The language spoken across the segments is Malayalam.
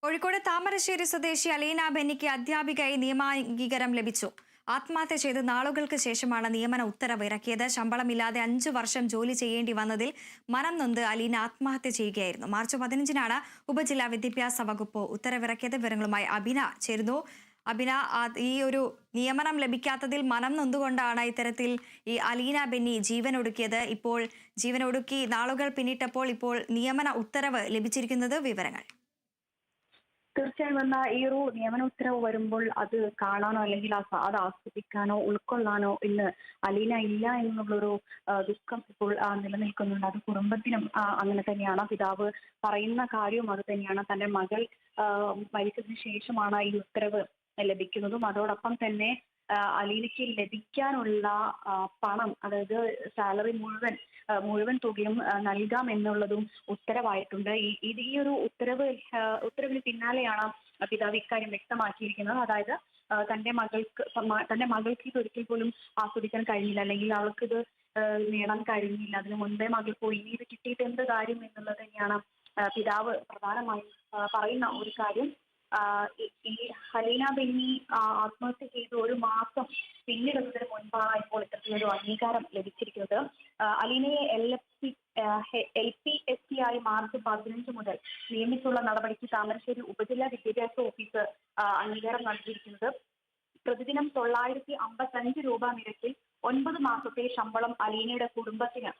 കോഴിക്കോട് താമരശ്ശേരി സ്വദേശി അലീന ബെന്നിക്ക് അധ്യാപികയായി നിയമാംഗീകാരം ലഭിച്ചു. ആത്മഹത്യ ചെയ്ത് നാളുകൾക്ക് ശേഷമാണ് നിയമന ഉത്തരവ് ഇറക്കിയത്. ശമ്പളമില്ലാതെ 5 വർഷം ജോലി ചെയ്യേണ്ടി വന്നതിൽ മനം നൊന്ത് അലീന ആത്മഹത്യ ചെയ്യുകയായിരുന്നു. മാർച്ച് 15-നാണ് ഉപജില്ലാ വിദ്യാഭ്യാസ വകുപ്പ് ഉത്തരവിറക്കിയത്. വിവരങ്ങളുമായി അബിന ചേരുന്നു. അബിന, ഈ ഒരു നിയമനം ലഭിക്കാത്തതിൽ മനം നൊന്തുകൊണ്ടാണ് ഇത്തരത്തിൽ ഈ അലീന ബെന്നി ജീവനൊടുക്കി നാളുകൾ പിന്നിട്ടപ്പോൾ ഇപ്പോൾ നിയമന ഉത്തരവ് ലഭിച്ചിരിക്കുന്നത്. വിവരങ്ങൾ തീർച്ചയായും ഈ ഒരു നിയമന ഉത്തരവ് വരുമ്പോൾ അത് കാണാനോ അല്ലെങ്കിൽ അത് ആസ്വദിക്കാനോ ഉൾക്കൊള്ളാനോ ഇന്ന് അലീന ഇല്ല എന്നുള്ളൊരു ദുഃഖം ഇപ്പോൾ നിലനിൽക്കുന്നുണ്ട്. അത് കുടുംബത്തിനും അങ്ങനെ തന്നെയാണ്. പിതാവ് പറയുന്ന കാര്യവും അത് തന്നെയാണ്. തന്റെ മകൾ മരിച്ചതിന് ശേഷമാണ് ഈ ഉത്തരവ് ലഭിക്കുന്നതും അതോടൊപ്പം തന്നെ അലീനയ്ക്ക് ലഭിക്കാനുള്ള പണം, അതായത് സാലറി മുഴുവൻ തുകയും നൽകാം എന്നുള്ളതും ഉത്തരവായിട്ടുണ്ട്. ഈ ഒരു ഉത്തരവിന് പിന്നാലെയാണ് പിതാവ് ഇക്കാര്യം വ്യക്തമാക്കിയിരിക്കുന്നത്. അതായത് തന്റെ മകൾക്ക് ഇത് ഒരിക്കൽ പോലും ആസ്വദിക്കാൻ കഴിഞ്ഞില്ല, അല്ലെങ്കിൽ അവൾക്ക് ഇത് നേടാൻ കഴിഞ്ഞില്ല. അതിനു മുൻപേ മകൾ പോയി, ഇനി ഇത് കിട്ടിയിട്ട് എന്ത് കാര്യം എന്നുള്ളത് തന്നെയാണ് പിതാവ് പ്രധാനമായും പറയുന്ന ഒരു കാര്യം. ഈ അലീന ബെന്നി ആത്മഹത്യ ചെയ്ത് 1 മാസം പിന്നിടുന്നതിന് മുൻപാണ് ഇപ്പോൾ ഇത്തരത്തിലൊരു അംഗീകാരം ലഭിച്ചിരിക്കുന്നത്. അലീനയെ LPSC ആയി മാർച്ച് 15 മുതൽ നിയമിച്ചുള്ള നടപടിക്ക് താമരശ്ശേരി ഉപജില്ലാ വിദ്യാഭ്യാസ ഓഫീസർ അംഗീകാരം നൽകിയിരിക്കുന്നത്. പ്രതിദിനം 955 രൂപ നിരക്കിൽ 9 മാസത്തെ ശമ്പളം അലീനയുടെ കുടുംബത്തിന്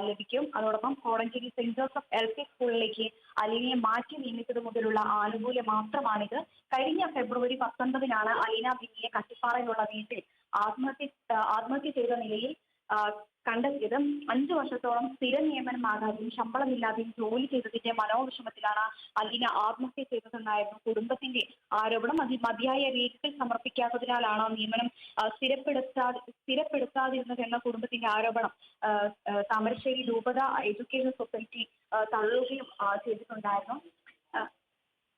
ലഭിക്കും. അതോടൊപ്പം കോടഞ്ചേരി സെന്റ് ജോസഫ് LP സ്കൂളിലേക്ക് അലീനയെ മാറ്റി നിയമിച്ചത് മുതലുള്ള ആനുകൂല്യം മാത്രമാണിത്. കഴിഞ്ഞ ഫെബ്രുവരി 19-നാണ് അലീന ബെന്നിയെ കട്ടിപ്പാറയിലുള്ള വീട്ടിൽ ആത്മഹത്യ ചെയ്ത നിലയിൽ കണ്ടെത്തിയത്. 5 വർഷത്തോളം സ്ഥിര നിയമനമാകാതെയും ശമ്പളമില്ലാതെയും ജോലി ചെയ്തതിന്റെ മനോവിഷമത്തിലാണ് അലീന ആത്മഹത്യ ചെയ്തതെന്നായിരുന്നു കുടുംബത്തിന്റെ ആരോപണം. അതിൽ മതിയായ രേഖകൾ സമർപ്പിക്കാത്തതിനാലാണ് നിയമനം സ്ഥിരപ്പെടുത്താതിരുന്നതെന്ന കുടുംബത്തിന്റെ ആരോപണം താമരശ്ശേരി രൂപത എഡ്യൂക്കേഷൻ സൊസൈറ്റി തള്ളുകയും ചെയ്തിട്ടുണ്ടായിരുന്നു.